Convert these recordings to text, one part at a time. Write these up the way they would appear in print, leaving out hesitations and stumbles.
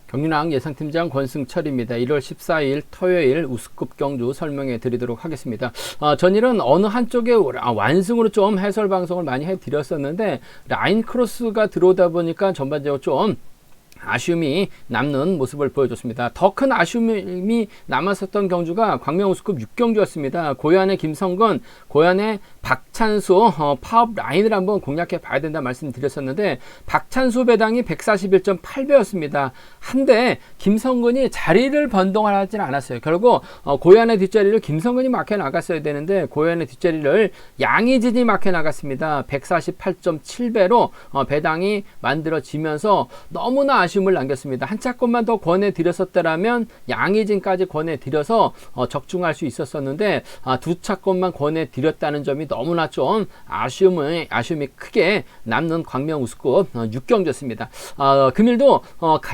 경륜왕 예상팀장 권승철입니다. 1월 14일 토요일 우스급 경주 설명해 드리도록 하겠습니다. 전일은 어느 한쪽에 완승으로 좀 해설 방송을 많이 해드렸었는데 라인 크로스가 들어오다 보니까 전반적으로 좀 아쉬움이 남는 모습을 보여줬습니다. 더 큰 아쉬움이 남았었던 경주가 광명 우스급 6경주였습니다. 고얀의 김성건, 고얀의 박찬수 파업 라인을 한번 공략해 봐야 된다 말씀드렸었는데 박찬수 배당이 141.8배였습니다. 한데 김성근이 자리를 변동하지는 않았어요. 결국 고얀의 뒷자리를 김성근이 막혀 나갔어야 되는데 고얀의 뒷자리를 양의진이 막혀 나갔습니다. 148.7배로 배당이 만들어지면서 너무나 아쉬움을 남겼습니다. 한 차권만 더 권해드렸었다면 양의진까지 권해드려서 적중할 수 있었었는데 두 차권만 권해드렸다는 점이 너무나 좀 아쉬움이 크게 남는 광명 우스급 6경주였습니다. 금일도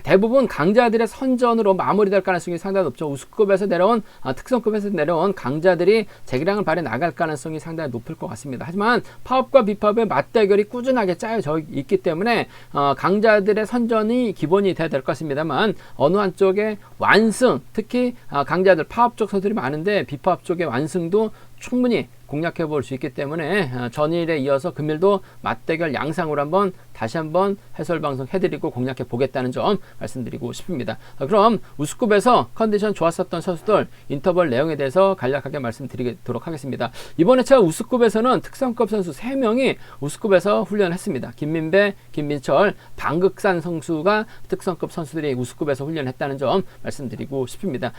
대부분 강자들의 선전으로 마무리될 가능성이 상당히 높죠. 우스급에서 내려온 특성급에서 내려온 강자들이 재기량을 발휘 나갈 가능성이 상당히 높을 것 같습니다. 하지만 파업과 비파업의 맞대결이 꾸준하게 짜여져 있기 때문에 강자들의 선전이 기본이 돼야 될 것 같습니다만 어느 한쪽의 완승, 특히 강자들 파업 쪽 선수들이 많은데 비파업 쪽의 완승도 충분히 공략해 볼 수 있기 때문에 전일에 이어서 금일도 맞대결 양상으로 다시 한번 해설 방송 해드리고 공략해 보겠다는 점 말씀드리고 싶습니다. 그럼 우스급에서 컨디션 좋았었던 선수들 인터벌 내용에 대해서 간략하게 말씀드리도록 하겠습니다. 이번 회차 우스급에서는 특성급 선수 3명이 우스급에서 훈련했습니다. 김민배, 김민철, 방극산 선수가 특성급 선수들이 우스급에서 훈련했다는 점 말씀드리고 싶습니다.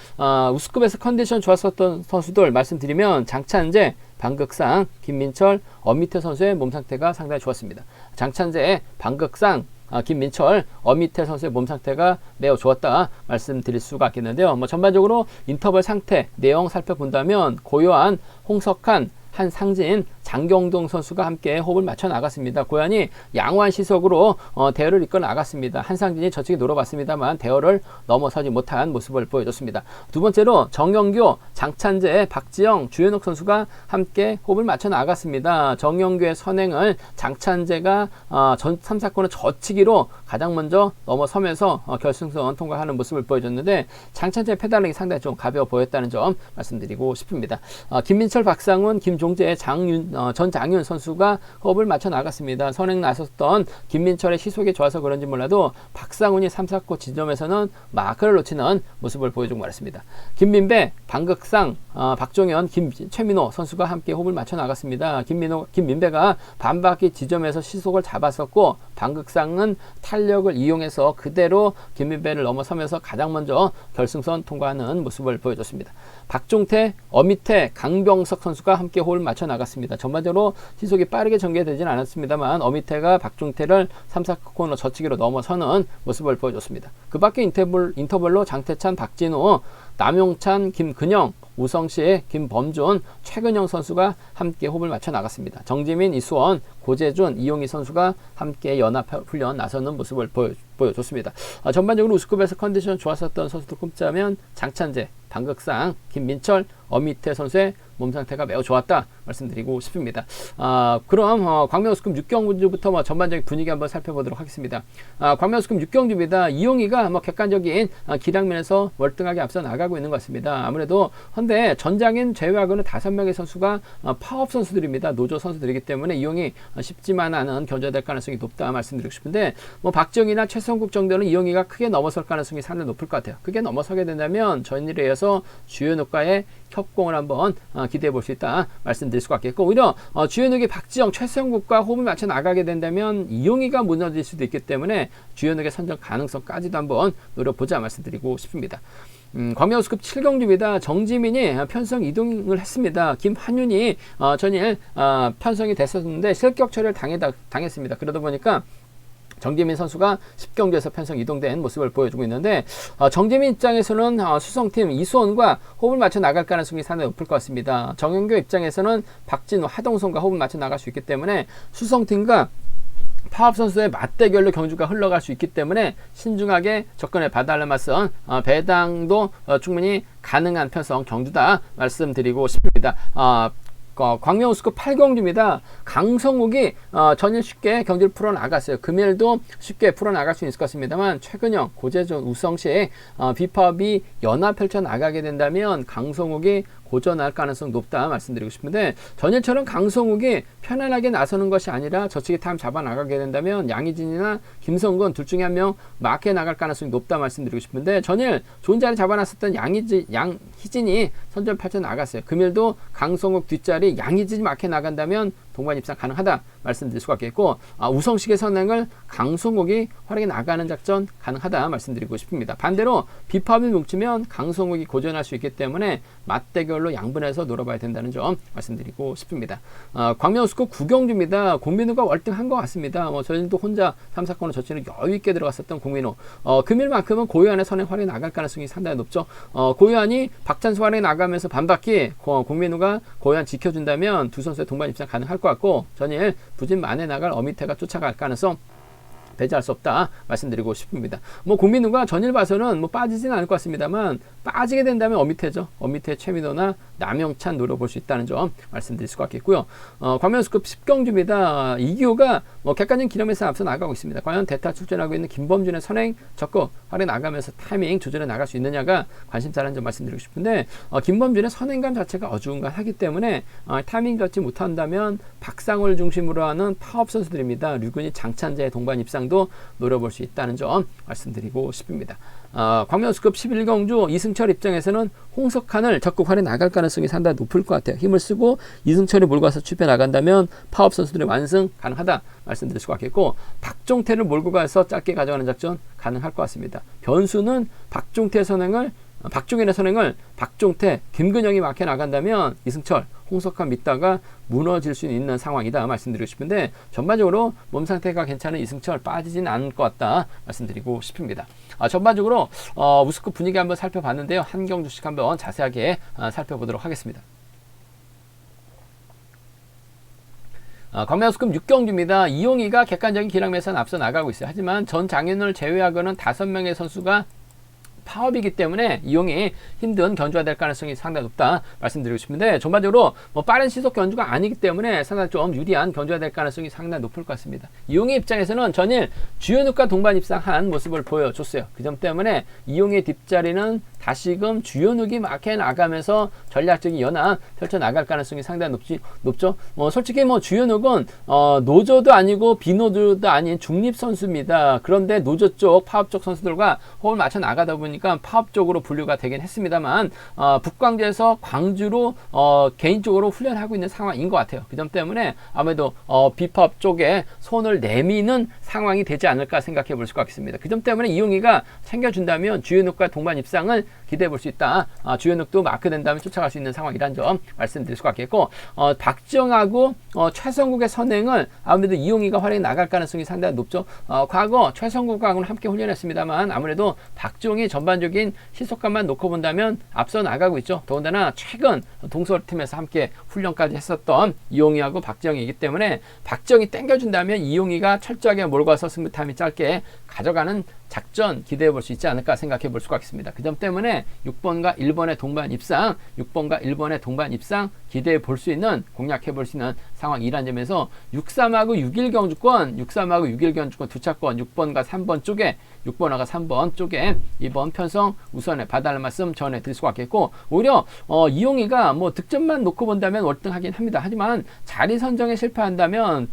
우스급에서 컨디션 좋았었던 선수들 말씀드리면 장찬재, 방극상, 김민철, 엄미태 선수의 몸 상태가 상당히 좋았습니다. 장찬재, 방극상, 김민철, 엄미태 선수의 몸 상태가 매우 좋았다 말씀드릴 수가 있겠는데요. 전반적으로 인터벌 상태 내용 살펴본다면 고요한, 홍석한, 한상진, 장경동 선수가 함께 호흡을 맞춰 나갔습니다. 고얀이 양호한 시속으로 대열을 이끌어 나갔습니다. 한상진이 저쪽에 놀아봤습니다만 대열을 넘어서지 못한 모습을 보여줬습니다. 두 번째로 정영규, 장찬재, 박지영, 주현욱 선수가 함께 호흡을 맞춰 나갔습니다. 정영규의 선행을 장찬재가 전 3, 4코너 저치기로 가장 먼저 넘어서면서 결승선 통과하는 모습을 보여줬는데 장찬재의 페달링이 상당히 좀 가벼워 보였다는 점 말씀드리고 싶습니다. 김민철, 박상훈, 김종재, 전장윤 선수가 호흡을 맞춰 나갔습니다. 선행 나섰던 김민철의 시속이 좋아서 그런지 몰라도 박상훈이 3, 4코 지점에서는 마크를 놓치는 모습을 보여주고 말았습니다. 김민배, 방극상, 박종현, 최민호 선수가 함께 호흡을 맞춰 나갔습니다. 김민배가 반바퀴 지점에서 시속을 잡았었고 방극상은 탄력을 이용해서 그대로 김민배를 넘어서면서 가장 먼저 결승선 통과하는 모습을 보여줬습니다. 박종태, 엄미태, 강병석 선수가 함께 호흡을 맞춰 나갔습니다. 전반적으로 시속이 빠르게 전개되지는 않았습니다만 엄미태가 박종태를 3, 4코너 저치기로 넘어서는 모습을 보여줬습니다. 그 밖에 인터벌로 장태찬, 박진우, 남용찬, 김근영, 우성시, 김범준, 최근영 선수가 함께 호흡을 맞춰 나갔습니다. 정지민, 이수원, 고재준, 이용희 선수가 함께 연합훈련 나서는 모습을 보여줬습니다. 전반적으로 우스급에서 컨디션 좋았었던 선수들 꼽자면 장찬재, 방극상, 김민철, 엄미태 선수의 몸 상태가 매우 좋았다 말씀드리고 싶습니다. 그럼 광명 우스급 6경주부터 전반적인 분위기 한번 살펴보도록 하겠습니다. 광명 우스급 6경주입니다. 이용희가 객관적인 기량면에서 월등하게 앞서 나가고 있는 것 같습니다. 아무래도 헌데 전장인 제외하고는 5명의 선수가 파업 선수들입니다. 노조 선수들이기 때문에 이용이 쉽지만 않은 견제가 될 가능성이 높다 말씀드리고 싶은데 박정희나 최성국 정도는 이용희가 크게 넘어설 가능성이 상당히 높을 것 같아요. 크게 넘어서게 된다면 전일에 의해서 주연욱과의 협공을 한번 기대해 볼 수 있다 말씀드릴 수가 있겠고 오히려 주연욱이 박지영, 최성국과 호흡을 맞춰 나가게 된다면 이용희가 무너질 수도 있기 때문에 주연욱의 선정 가능성까지도 한번 노려보자 말씀드리고 싶습니다. 광명 우스급 7경주입니다. 정지민이 편성 이동을 했습니다. 김한윤이 전일 편성이 됐었는데 실격 처리를 당했습니다. 그러다 보니까 정지민 선수가 10경주에서 편성 이동된 모습을 보여주고 있는데 정지민 입장에서는 수성팀 이수원과 호흡을 맞춰 나갈 가능성이 상당히 높을 것 같습니다. 정영규 입장에서는 박진우, 하동선과 호흡을 맞춰 나갈 수 있기 때문에 수성팀과 파업 선수의 맞대결로 경주가 흘러갈 수 있기 때문에 신중하게 접근해 봐달라는 말씀 배당도 충분히 가능한 편성 경주다 말씀드리고 싶습니다. 광명 우스급 8경주입니다. 강성욱이 전일 쉽게 경기를 풀어나갔어요. 금일도 쉽게 풀어나갈 수 있을 것 같습니다만 최근형 고재전 우성시 비팝이 연합 펼쳐나가게 된다면 강성욱이 고전할 가능성 높다 말씀드리고 싶은데, 전일처럼 강성욱이 편안하게 나서는 것이 아니라 저측에 타임 잡아 나가게 된다면 양희진이나 김성근 둘 중에 한 명 마크에 나갈 가능성이 높다 말씀드리고 싶은데, 전일 좋은 자리 잡아놨었던 양희진이 선전 펼쳐 나갔어요. 금일도 강성욱 뒷자리 양희진이 마크에 나간다면 동반 입상 가능하다 말씀드릴 수가 있겠고, 우성식의 선행을 강성욱이 활약해 나가는 작전 가능하다 말씀드리고 싶습니다. 반대로 비팝이 뭉치면 강성욱이 고전할 수 있기 때문에 맞대결로 양분해서 놀아봐야 된다는 점 말씀드리고 싶습니다. 광명우스급 9경주입니다. 공민우가 월등한 것 같습니다. 저희도 혼자 3사건을 저치는 여유있게 들어갔었던 공민우, 금일만큼은 고유한의 선행 활약해 나갈 가능성이 상당히 높죠. 고유한이 박찬수 활약해 나가면서 반바퀴 공민우가 고유한 지켜준다면 두 선수의 동반 입상 가능할 것 같고, 전일 부진 만에 나갈 어미태가 쫓아갈 가능성 배제할 수 없다 말씀드리고 싶습니다. 공민우가 전일 봐서는 빠지진 않을 것 같습니다만, 빠지게 된다면 어미태죠. 어미태 최민호나 남영찬 노려볼 수 있다는 점 말씀드릴 수가 있겠고요. 광명우스급 10경주입니다. 이기호가 객관적인 기념에서 앞서 나가고 있습니다. 과연 대타 출전하고 있는 김범준의 선행 적극 활에 나가면서 타이밍 조절해 나갈 수 있느냐가 관심사라는 점 말씀드리고 싶은데, 김범준의 선행감 자체가 어중간하기 때문에 타이밍 잡지 못한다면 박상호를 중심으로 하는 파업 선수들입니다. 류근희, 장찬재의 동반 입상도 노려볼 수 있다는 점 말씀드리고 싶습니다. 광명우스급 11경주 이승철 입장에서는 홍석환을 적극 활에 나갈 가능성이 상당히 높을 것 같아요. 힘을 쓰고 이승철이 몰고 가서 취패 나간다면 파업 선수들의 완승 가능하다 말씀드릴 수가 있겠고, 박종태를 몰고 가서 짧게 가져가는 작전 가능할 것 같습니다. 변수는 박종인의 선행을 박종태, 김근영이 막혀 나간다면 이승철, 홍석환 믿다가 무너질 수 있는 상황이다 말씀드리고 싶은데, 전반적으로 몸 상태가 괜찮은 이승철 빠지진 않을 것 같다 말씀드리고 싶습니다. 전반적으로 우스급 분위기 한번 살펴봤는데요. 한 경주씩 한번 자세하게 살펴보도록 하겠습니다. 광명우스급 6경주입니다. 이용희가 객관적인 기량에서는 앞서 나가고 있어요. 하지만 전 장윤을 제외하고는 5명의 선수가 파업이기 때문에 이용이 힘든 견주가 될 가능성이 상당히 높다 말씀드리고 싶은데, 전반적으로 빠른 시속 견주가 아니기 때문에 상당히 좀 유리한 견주가 될 가능성이 상당히 높을 것 같습니다. 이용의 입장에서는 전일 주현욱과 동반 입상한 모습을 보여줬어요. 그 점 때문에 이용의 뒷자리는 다시금 주현욱이 마크에 나가면서 전략적인 연합 펼쳐나갈 가능성이 상당히 높죠. 솔직히 주현욱은 노조도 아니고 비노조도 아닌 중립선수입니다. 그런데 노조 쪽, 파업 쪽 선수들과 호흡을 맞춰 나가다 보니까 파업 쪽으로 분류가 되긴 했습니다만, 북광주에서 광주로 개인적으로 훈련하고 있는 상황인 것 같아요. 그 점 때문에 아무래도 비파업 쪽에 손을 내미는 상황이 되지 않을까 생각해 볼 수가 있습니다. 그 점 때문에 이용희가 챙겨준다면 주현욱과 동반 입상을 기대해 볼 수 있다. 주현욱도 마크 된다면 쫓아갈 수 있는 상황이란 점 말씀드릴 수가 있겠고, 박정하고 최성국의 선행을 아무래도 이용희가 활약해 나갈 가능성이 상당히 높죠. 과거 최성국하고는 함께 훈련했습니다만 아무래도 박정희 전반적인 시속감만 놓고 본다면 앞서 나가고 있죠. 더군다나 최근 동서팀에서 함께 훈련까지 했었던 이용희하고 박정희이기 때문에 박정희 땡겨준다면 이용희가 철저하게 몰고 와서 승부 타임이 짧게 가져가는 작전 기대해 볼 수 있지 않을까 생각해 볼 수가 있습니다. 그 점 때문에 6번과 1번의 동반 입상 기대해 볼 수 있는, 공략해 볼 수 있는 상황이란 점에서 63하고 6일 경주권 두 차권 6번과 3번 쪽에 6번하고 3번 쪽에 이번 편성 우선에 봐달라는 말씀 전해드릴 수가 있겠고, 오히려 이용희가 득점만 놓고 본다면 월등하긴 합니다. 하지만 자리 선정에 실패한다면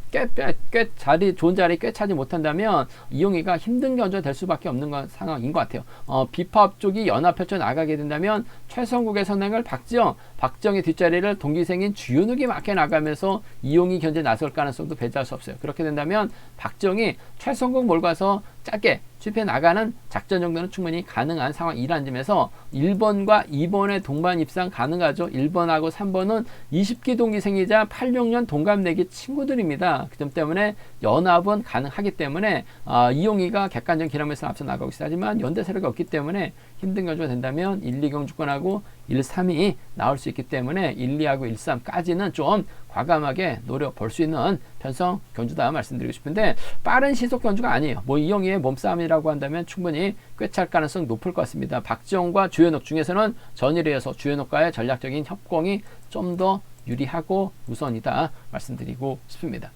좋은 자리 꿰차지 못한다면 이용희가 힘든 견주가 될 수밖에 없는 상황인 것 같아요. 비파업 쪽이 연합 펼쳐 나가게 된다면 최성국의 선행을 박정희 뒷자리를 동기생인 주현욱이 맡겨 나가면서 이용희 견제 나설 가능성도 배제할 수 없어요. 그렇게 된다면 박정희, 최성국 몰고 가서 짧게 취패 나가는 작전 정도는 충분히 가능한 상황이라는 점에서 1번과 2번의 동반 입상 가능하죠. 1번하고 3번은 20기 동기생이자 86년 동갑내기 친구들입니다. 그 점 때문에 연합은 가능하기 때문에 이용희가 객관적인 기량에서 앞서 나가고 있어요. 하지만 연대 세력이 없기 때문에 힘든 견주가 된다면 1, 2경주권하고 1, 3이 나올 수 있기 때문에 1, 2하고 1, 3까지는 좀 과감하게 노려볼 수 있는 편성 견주다 말씀드리고 싶은데, 빠른 시속 견주가 아니에요. 이용희의 몸싸움이라고 한다면 충분히 꿰찰 가능성 높을 것 같습니다. 박지영과 주현욱 중에서는 전일에 이어서 주현욱과의 전략적인 협공이 좀 더 유리하고 우선이다 말씀드리고 싶습니다.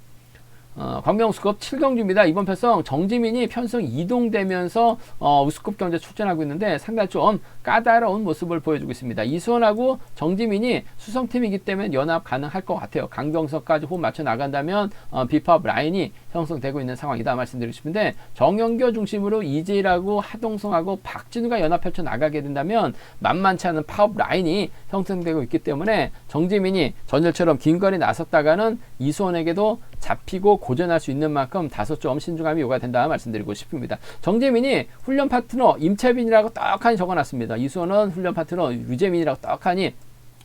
광명우스컵 7경주입니다. 이번 편성 정지민이 편성 이동되면서 우스컵 경기에 출전하고 있는데 상당히 좀 까다로운 모습을 보여주고 있습니다. 이수원하고 정지민이 수성팀이기 때문에 연합 가능할 것 같아요. 강병석까지 호흡 맞춰 나간다면 비팝 라인이 형성되고 있는 상황이다 말씀드리고 싶은데, 정영교 중심으로 이재일하고 하동성하고 박진우가 연합 펼쳐 나가게 된다면 만만치 않은 파업 라인이 형성되고 있기 때문에 정지민이 전일처럼 긴 거리 나섰다가는 이수원에게도 잡히고 고전할 수 있는 만큼 다소 좀 신중함이 요구된다 말씀드리고 싶습니다. 정재민이 훈련 파트너 임채빈이라고 떡하니 적어놨습니다. 이수원은 훈련 파트너 유재민이라고 떡하니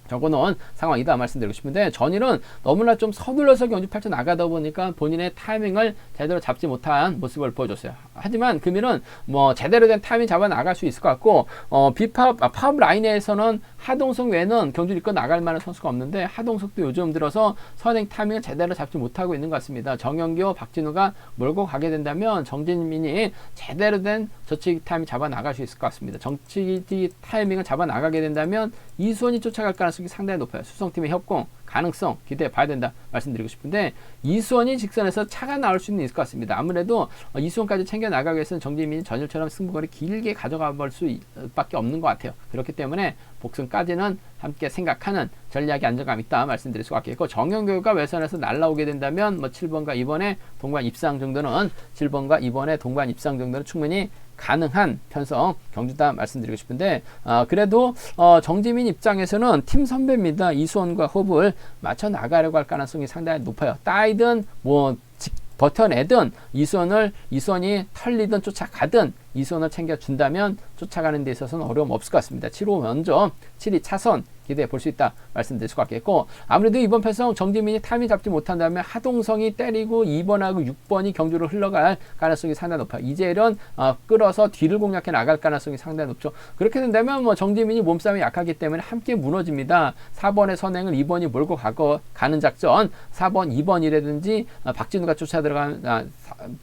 적어놓은 상황이다 말씀드리고 싶은데, 전일은 너무나 좀 서둘러서 경주 펼쳐 나가다 보니까 본인의 타이밍을 제대로 잡지 못한 모습을 보여줬어요. 하지만 금일은 뭐 제대로 된 타이밍 잡아 나갈 수 있을 것 같고, 파업 라인에서는 하동석 외에는 경주를 이끌어 나갈 만한 선수가 없는데, 하동석도 요즘 들어서 선행 타이밍을 제대로 잡지 못하고 있는 것 같습니다. 정영교, 박진우가 몰고 가게 된다면 정진민이 제대로 된 저치기 타이밍 잡아 나갈 수 있을 것 같습니다. 정치기 타이밍을 잡아 나가게 된다면 이수원이 쫓아갈 가능성이 상당히 높아요. 수성팀의 협공 가능성 기대해 봐야 된다 말씀드리고 싶은데, 이수원이 직선에서 차가 나올 수는 있을 것 같습니다. 아무래도 이수원까지 챙겨 나가기 위해서는 정지민이 전일처럼 승부거리 길게 가져가 볼 수밖에 없는 것 같아요. 그렇기 때문에 복승까지는 함께 생각하는 전략의 안정감이 있다 말씀드릴 수가 있겠고, 정영교가 외선에서 날라오게 된다면 7번과 2번의 동반 입상 정도는 7번과 2번의 동반 입상 정도는 충분히 가능한 편성 경주다 말씀드리고 싶은데, 그래도 정지민 입장에서는 팀 선배입니다. 이수원과 호흡을 맞춰 나가려고 할 가능성이 상당히 높아요. 따이든 버텨내든 이수원이 털리든 쫓아가든 이수원을 챙겨준다면 쫓아가는 데 있어서는 어려움 없을 것 같습니다. 7호 먼저 7위 차선 기대해 볼 수 있다 말씀드릴 수 같겠고, 아무래도 이번 편성 정지민이 타이밍 잡지 못한다면 하동성이 때리고 2번하고 6번이 경주로 흘러갈 가능성이 상당히 높아요. 이재일은 끌어서 뒤를 공략해 나갈 가능성이 상당히 높죠. 그렇게 된다면 정지민이 몸싸움이 약하기 때문에 함께 무너집니다. 4번의 선행을 2번이 몰고 가는 작전, 4번, 2번이라든지 박진우가 쫓아 들어가면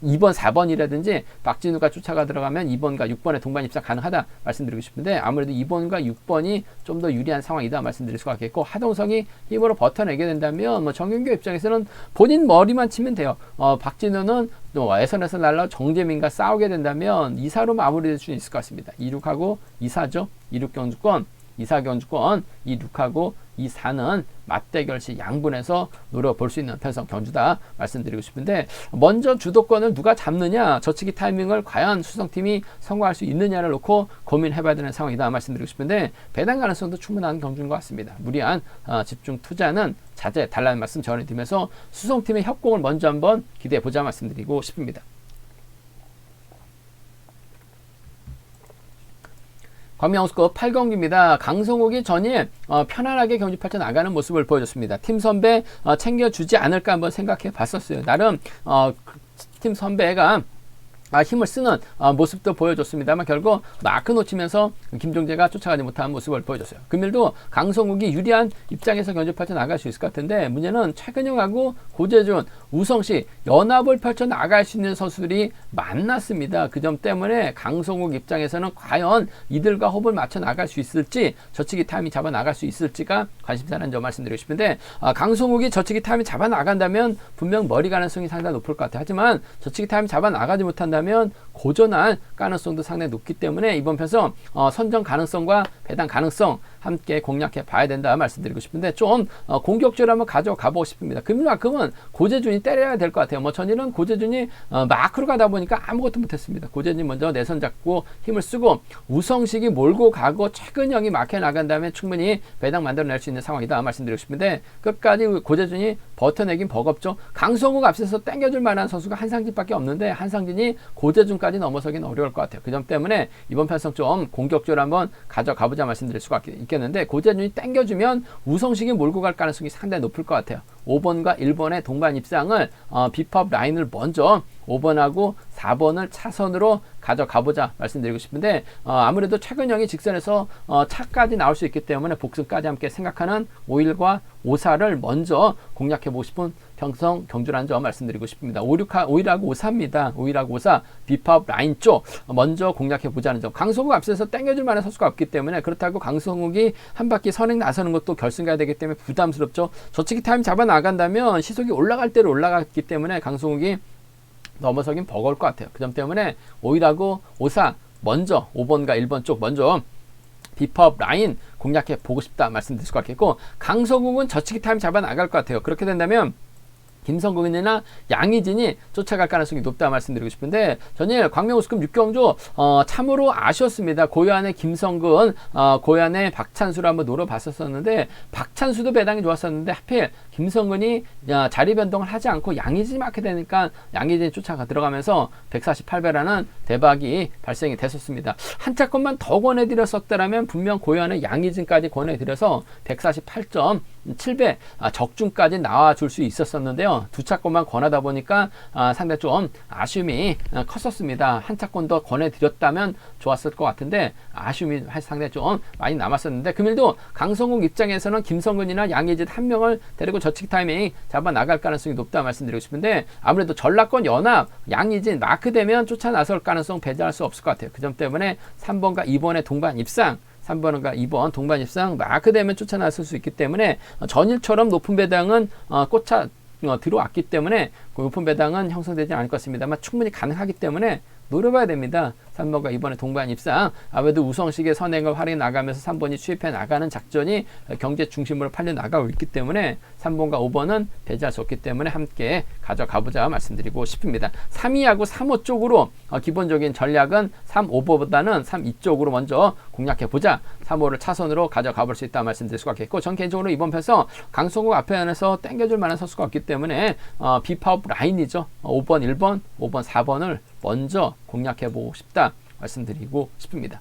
2번, 4번이라든지 박진우가 쫓아가 들어가면 2번과 6번의 동반 입상 가능하다 말씀드리고 싶은데, 아무래도 2번과 6번이 좀 더 유리한 상황이다 말씀드릴 수가 있겠고, 하동성이 힘으로 버텨내게 된다면 정윤교 입장에서는 본인 머리만 치면 돼요. 박진우는 예선에서 날라 정재민과 싸우게 된다면 2사로 마무리될 수 있을 것 같습니다. 2-6하고 2사죠. 2-6 경주권, 2사 경주권, 2-6하고 2-4는 맞대결 시 양분해서 노려볼 수 있는 편성 경주다 말씀드리고 싶은데, 먼저 주도권을 누가 잡느냐, 저치기 타이밍을 과연 수성팀이 성공할 수 있느냐를 놓고 고민해봐야 되는 상황이다 말씀드리고 싶은데, 배당 가능성도 충분한 경주인 것 같습니다. 무리한 집중 투자는 자제 달라는 말씀 전해드리면서 수성팀의 협공을 먼저 한번 기대해보자 말씀드리고 싶습니다. 광명우스컵 8경기입니다. 강성욱이 전일 편안하게 경주 펼쳐 나가는 모습을 보여줬습니다. 팀 선배 챙겨주지 않을까 한번 생각해 봤었어요. 나름 팀 선배가 힘을 쓰는 모습도 보여줬습니다만, 결국 마크 놓치면서 김종재가 쫓아가지 못한 모습을 보여줬어요. 금일도 강성욱이 유리한 입장에서 경주 펼쳐 나갈 수 있을 것 같은데, 문제는 최근영하고 고재준, 우성시 연합을 펼쳐 나갈 수 있는 선수들이 만났습니다. 그 점 때문에 강성욱 입장에서는 과연 이들과 호흡을 맞춰 나갈 수 있을지, 저치기 타이밍 잡아 나갈 수 있을지가 관심사라는 점 말씀드리고 싶은데, 강성욱이 저치기 타이밍 잡아 나간다면 분명 머리 가능성이 상당히 높을 것 같아요. 하지만 저치기 타이밍 잡아 나가지 못한다면 고전할 가능성도 상당히 높기 때문에 이번 편성 선정 가능성과 배당 가능성 함께 공략해 봐야 된다 말씀드리고 싶은데, 좀 공격적으로 한번 가져가 보고 싶습니다. 그만큼은 고재준이 때려야 될 것 같아요. 전일은 고재준이 마크로 가다 보니까 아무것도 못했습니다. 고재준이 먼저 내선 잡고 힘을 쓰고 우성식이 몰고 가고 최근영이 막혀 나간 다음에 충분히 배당 만들어낼 수 있는 상황이다 말씀드리고 싶은데, 끝까지 고재준이 버텨내긴 버겁죠. 강성욱 앞서서 땡겨줄 만한 선수가 한상진밖에 없는데, 한상진이 고재준까지 넘어서긴 어려울 것 같아요. 그 점 때문에 이번 편성 좀 공격적으로 한번 가져가보자 말씀드릴 수가 있겠는데, 고재준이 땡겨주면 우성식이 몰고 갈 가능성이 상당히 높을 것 같아요. 5번과 1번의 동반 입상을 비팝 라인을 먼저 5번하고 4번을 차선으로 가져가보자 말씀드리고 싶은데 아무래도 최근형이 직선에서 차까지 나올 수 있기 때문에 복승까지 함께 생각하는 5일과 5사를 먼저 공략해보고 싶은 평성 경주라는 점 말씀드리고 싶습니다. 5일하고 5사입니다. 5일하고 5사 비팝 라인 쪽 먼저 공략해보자는 점. 강성욱 앞서서 땡겨줄 만한 선수가 없기 때문에 그렇다고 강성욱이 한 바퀴 선행 나서는 것도 결승 가야 되기 때문에 부담스럽죠. 저치기 타임 잡아 나간다면 시속이 올라갈 대로 올라갔기 때문에 강성욱이 넘어서긴 버거울 것 같아요. 그 점 때문에 5일하고 5사 먼저 5번과 1번 쪽 먼저 비팝 라인 공략해 보고 싶다 말씀드릴 것 같겠고, 강성욱은 저치기 타임 잡아 나갈 것 같아요. 그렇게 된다면 김성근이나 양희진이 쫓아갈 가능성이 높다 말씀드리고 싶은데, 전일 광명우스컵 6경주 참으로 아쉬웠습니다. 고요한의 김성근, 고요한의 박찬수를 한번 노려봤었는데 박찬수도 배당이 좋았었는데 하필 김성근이 자리 변동을 하지 않고 양희진이 맞게 되니까 양희진이 쫓아가 들어가면서 148배라는 대박이 발생이 됐었습니다. 한 차권만 더 권해드렸었다면 분명 고요한의 양희진까지 권해드려서 148.7배 적중까지 나와줄 수 있었었는데요. 두 차권만 권하다 보니까 상당히 좀 아쉬움이 컸었습니다. 한 차권 더 권해드렸다면 좋았을 것 같은데 아쉬움이 상당히 좀 많이 남았었는데, 금일도 강성욱 입장에서는 김성근이나 양희진 한 명을 데리고 저치기 타이밍 잡아 나갈 가능성이 높다 말씀드리고 싶은데, 아무래도 전라권 연합 양희진 마크되면 쫓아 나설 가능성 배제할 수 없을 것 같아요. 그 점 때문에 3번과 2번의 동반 입상, 3번과 2번 동반 입상 마크되면 쫓아 나설 수 있기 때문에 전일처럼 높은 배당은 꽂혀 들어왔기 때문에 그 높은 배당은 형성되지 않을 것 같습니다만 충분히 가능하기 때문에 노려봐야 됩니다. 3번과 2번의 동반 입상, 아무래도 우성식의 선행을 활용해 나가면서 3번이 추입해 나가는 작전이 경제 중심으로 팔려 나가고 있기 때문에 3번과 5번은 배제할 수 없기 때문에 함께 가져가보자 말씀드리고 싶습니다. 3위하고 3호 쪽으로 기본적인 전략은 3, 5번보다는 3, 2 쪽으로 먼저 공략해보자. 3호를 차선으로 가져가볼 수 있다 말씀드릴 수가 있겠고, 전 개인적으로 이번 편에서 강성욱 앞에 안에서 땡겨줄 만한 선수가 없기 때문에 비파업 라인이죠. 5번, 1번, 5번, 4번을 먼저 공략해보고 싶다 말씀드리고 싶습니다.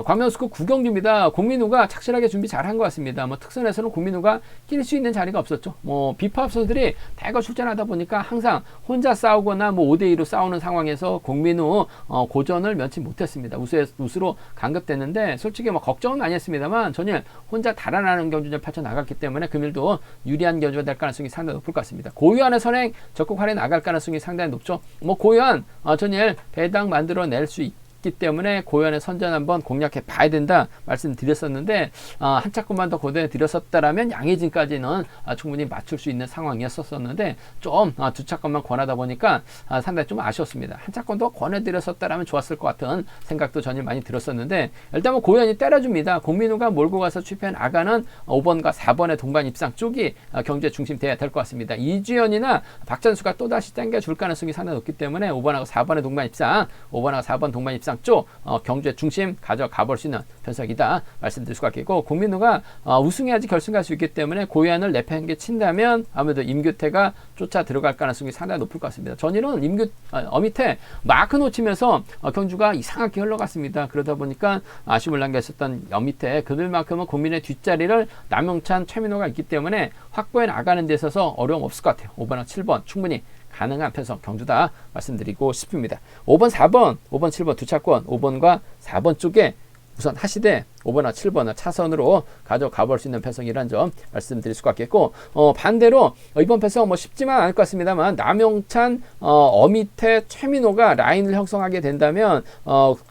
광명우스컵 9경주입니다. 공민우가 착실하게 준비 잘한 것 같습니다. 특선에서는 공민우가 낄 수 있는 자리가 없었죠. 비파업 선수들이 대거 출전하다 보니까 항상 혼자 싸우거나 5대2로 싸우는 상황에서 공민우 고전을 면치 못했습니다. 우수로 강급됐는데 솔직히 걱정은 많이 했습니다만 전일 혼자 달아나는 경주를 펼쳐나갔기 때문에 금일도 유리한 경주가 될 가능성이 상당히 높을 것 같습니다. 고유한의 선행 적극 활용해 나갈 가능성이 상당히 높죠. 고유한 전일 배당 만들어낼 수 있기 때문에 고연의 선전 한번 공략해 봐야 된다 말씀드렸었는데, 한 차권만 더 고대드렸었다라면 양희진까지는 충분히 맞출 수 있는 상황이었었는데 좀 두 차권만 권하다 보니까 상당히 좀 아쉬웠습니다. 한 차권 더 권해드렸었다라면 좋았을 것 같은 생각도 전혀 많이 들었었는데, 일단 고연이 때려줍니다. 공민우가 몰고 가서 취입해 나가는 5번과 4번의 동반 입상 쪽이 경제 중심 돼야 될 것 같습니다. 이주연이나 박찬수가 또다시 땡겨줄 가능성이 상당히 높기 때문에 5번하고 4번의 동반 입상, 5번하고 4번 동반 입상 쪽 경주의 중심 가져가 볼 수 있는 편석이다 말씀드릴 수가 있겠고, 공민우가 우승해야지 결승 갈 수 있기 때문에 고유한을 내팽개 친다면 아무래도 임규태가 쫓아 들어갈 가능성이 상당히 높을 것 같습니다. 전일은 어미태 마크 놓치면서 경주가 이상하게 흘러갔습니다. 그러다 보니까 아쉬움을 남겼었던 어미태, 그들만큼은 공민의 뒷자리를 남영찬, 최민호가 있기 때문에 확보해 나가는 데 있어서 어려움 없을 것 같아요. 5번과 7번 충분히 가능한 편성 경주다 말씀드리고 싶습니다. 5번, 4번, 5번, 7번 두 차권 5번과 4번 쪽에 우선 하시되 5번과 7번을 차선으로 가져가 볼 수 있는 편성이라는 점 말씀드릴 수가 있겠고, 반대로 이번 편성 쉽지만 않을 것 같습니다만 남영찬, 어미태, 최민호가 라인을 형성하게 된다면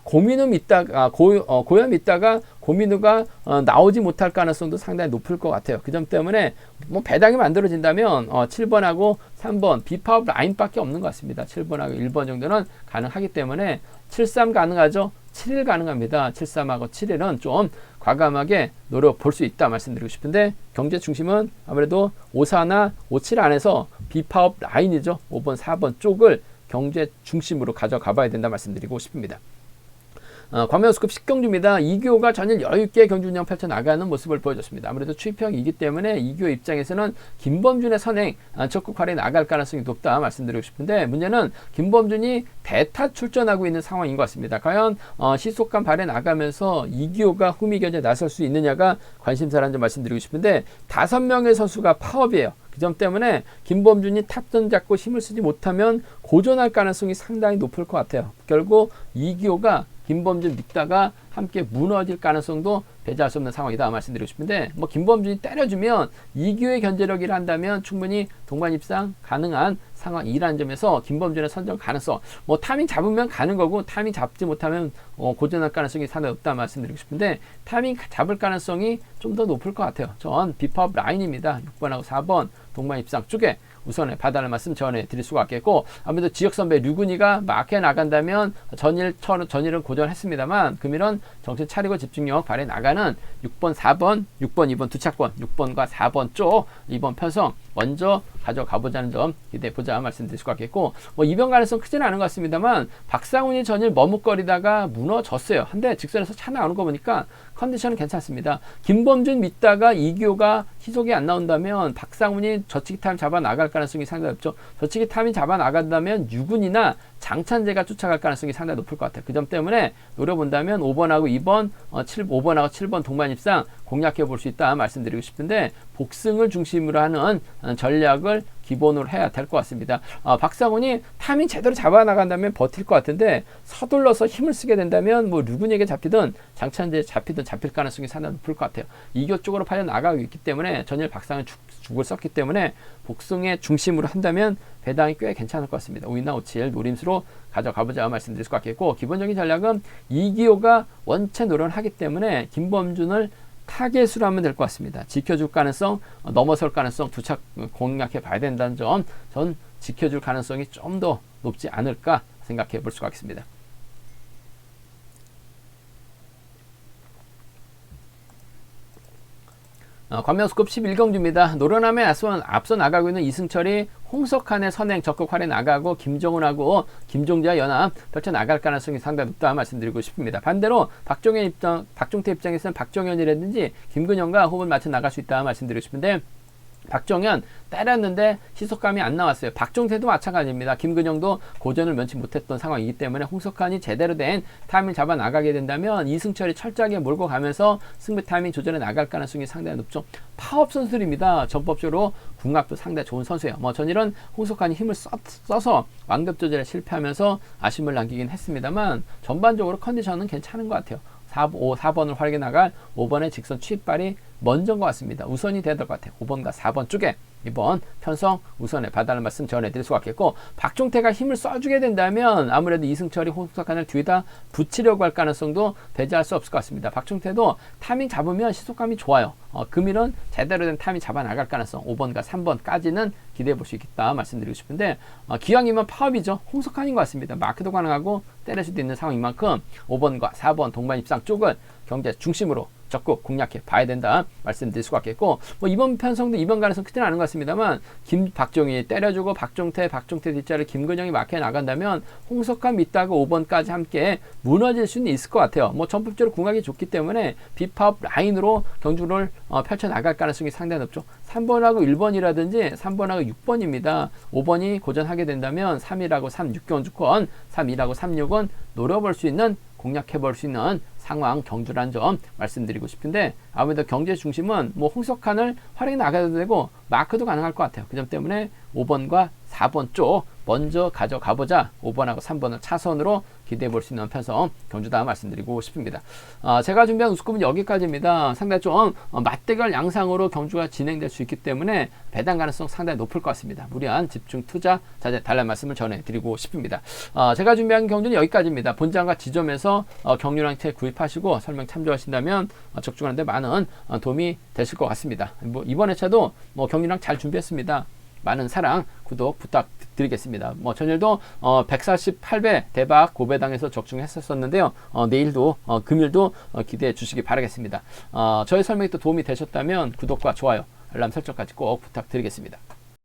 고민은 고연 믿다가 고민우가 나오지 못할 가능성도 상당히 높을 것 같아요. 그 점 때문에 배당이 만들어진다면 7번하고 3번 비파업 라인밖에 없는 것 같습니다. 7번하고 1번 정도는 가능하기 때문에 7-3 가능하죠. 7일 가능합니다. 7-3하고 7일은 좀 과감하게 노려볼 수 있다 말씀드리고 싶은데, 경제 중심은 아무래도 5-4나 5-7 안에서 비파업 라인이죠. 5번, 4번 쪽을 경제 중심으로 가져가 봐야 된다 말씀드리고 싶습니다. 광명우스급 10경주입니다. 이규호가 전일 여유있게 경주 운영 펼쳐나가는 모습을 보여줬습니다. 아무래도 추입형이기 때문에 이규호 입장에서는 김범준의 선행 적극 활약이 나갈 가능성이 높다 말씀드리고 싶은데, 문제는 김범준이 대타 출전하고 있는 상황인 것 같습니다. 과연 시속감 발에 나가면서 이규호가 후미견에 나설 수 있느냐가 관심사라는 점 말씀드리고 싶은데, 5명의 선수가 파업이에요. 그 점 때문에 김범준이 탑선 잡고 힘을 쓰지 못하면 고전할 가능성이 상당히 높을 것 같아요. 결국 이기호가 김범준 믿다가 함께 무너질 가능성도 배제할 수 없는 상황이다 말씀드리고 싶은데, 뭐 김범준이 때려주면 이기호의 견제력이라 한다면 충분히 동반 입상 가능한 상황이라는 점에서 김범준의 선정 가능성, 뭐 타이밍 잡으면 가는 거고 타이밍 잡지 못하면 고전할 가능성이 상당히 없다 말씀드리고 싶은데, 타이밍 잡을 가능성이 좀 더 높을 것 같아요. 전 비파업 라인입니다. 6번하고 4번 동반 입상 쪽에 우선에 봐달라는 말씀 전해드릴 수가 있겠고, 아무래도 지역선배 류근이가 마크에 나간다면 전일은 고전했습니다만 금일은 정신 차리고 집중력 발휘 나가는 6번, 4번, 6번, 2번 두 차권, 6번과 4번 쪽 이번 편성 먼저 가져가보자는 점 기대해보자 말씀드릴 수가 있겠고, 뭐 이변 가능성 크지는 않은 것 같습니다만 박상훈이 전일 머뭇거리다가 무너졌어요. 한데 직선에서 차 나오는 거 보니까 컨디션은 괜찮습니다. 김범준 믿다가 이기호가 희속이 안 나온다면 박상훈이 저치기 타임 잡아 나갈 가능성이 상당히 높죠. 저치기 타임이 잡아 나간다면 유근이나 장찬재가 쫓아갈 가능성이 상당히 높을 것 같아요. 그 점 때문에 노려본다면 5번하고 2번, 5번하고 7번 동반 입상 공략해 볼 수 있다 말씀드리고 싶은데, 복승을 중심으로 하는 전략을 기본으로 해야 될 것 같습니다. 박상훈이 타이밍 제대로 잡아 나간다면 버틸 것 같은데, 서둘러서 힘을 쓰게 된다면 뭐 류근에게 잡히든 장찬재 잡히든 잡힐 가능성이 상당히 높을 것 같아요. 이교 쪽으로 파려 나가고 있기 때문에 전일 박상훈 죽을 썼기 때문에 복승의 중심으로 한다면 배당이 꽤 괜찮을 것 같습니다. 5이나 57 노림수로 가져가보자 말씀드릴 수 있겠고, 기본적인 전략은 이기호가 원체 노련하기 때문에 김범준을 타겟으로 하면 될 것 같습니다. 지켜줄 가능성, 넘어설 가능성 두 차 공략해 봐야 된다는 점, 전 지켜줄 가능성이 좀 더 높지 않을까 생각해 볼 수가 있습니다. 광명우스급 11경주입니다. 노련함에 앞서 나가고 있는 이승철이 홍석환의 선행 적극 활에 나가고 김정훈하고 김종재와 연합 펼쳐 나갈 가능성이 상당히 높다 말씀드리고 싶습니다. 반대로 박종태 입장에서는 박정현이라든지 김근영과 호흡을 맞춰 나갈 수 있다 말씀드리고 싶은데, 박정현 때렸는데 시속감이 안 나왔어요. 박종태도 마찬가지입니다. 김근영도 고전을 면치 못했던 상황이기 때문에 홍석환이 제대로 된 타이밍 잡아 나가게 된다면 이승철이 철저하게 몰고 가면서 승부 타이밍 조절해 나갈 가능성이 상당히 높죠. 파업 선수들입니다. 전법적으로 궁합도 상당히 좋은 선수예요. 뭐 전일은 홍석환이 힘을 써서 완급 조절에 실패하면서 아쉬움을 남기긴 했습니다만 전반적으로 컨디션은 괜찮은 것 같아요. 4번을 활약해 나갈 5번의 직선 취입발이 먼저인 것 같습니다. 우선이 돼야 될 것 같아요. 5번과 4번 쪽에 이번 편성 우선에 봐달라는 말씀 전해드릴 수가 있겠고, 박종태가 힘을 써주게 된다면 아무래도 이승철이 홍석환을 뒤에다 붙이려고 할 가능성도 배제할 수 없을 것 같습니다. 박종태도 타이밍 잡으면 시속감이 좋아요. 금일은 제대로 된 타이밍 잡아 나갈 가능성 5번과 3번까지는 기대해 볼 수 있겠다 말씀드리고 싶은데, 기왕이면 파업이죠. 홍석환인 것 같습니다. 마크도 가능하고 때릴 수도 있는 상황인 만큼 5번과 4번 동반 입상 쪽은 경제 중심으로 적극 공략해 봐야 된다 말씀드릴 수가 있겠고, 뭐 이번 편성도 이번 가능성 크지는 않은 것 같습니다만, 박정희 때려주고 박종태 뒷자리 김근영이 마크에 나간다면 홍석환 믿다가 5번까지 함께 무너질 수는 있을 것 같아요. 뭐 전법적으로 궁합이 좋기 때문에 비파업 라인으로 경주를 펼쳐 나갈 가능성이 상당히 높죠. 3번하고 1번이라든지 3번하고 6번입니다. 5번이 고전하게 된다면 3이라고 3, 6경주권 3, 2라고 3, 6은 노려볼 수 있는 공략해 볼 수 있는 상황 경주란 점 말씀드리고 싶은데, 아무래도 경제 중심은 뭐 홍석환을 활용해 나가도 되고 마크도 가능할 것 같아요. 그 점 때문에 5번과 4번 쪽 먼저 가져가보자 5번하고 3번을 차선으로 기대해 볼 수 있는 편성 경주다 말씀드리고 싶습니다. 제가 준비한 우스컵은 여기까지입니다. 상당히 좀 맞대결 양상으로 경주가 진행될 수 있기 때문에 배당 가능성 상당히 높을 것 같습니다. 무리한 집중 투자 자제 달라는 말씀을 전해드리고 싶습니다. 제가 준비한 경주는 여기까지입니다. 본장과 지점에서 경륜항체 구입하시고 설명 참조하신다면 적중하는 데 많은 도움이 되실 것 같습니다. 뭐 이번 회차도 뭐 경륜항 잘 준비했습니다. 많은 사랑, 구독 부탁드리겠습니다. 뭐 전일도 148배 대박 고배당에서 적중했었는데요. 내일도 금일도 기대해 주시기 바라겠습니다. 저의 설명이 또 도움이 되셨다면 구독과 좋아요, 알람 설정까지 꼭 부탁드리겠습니다.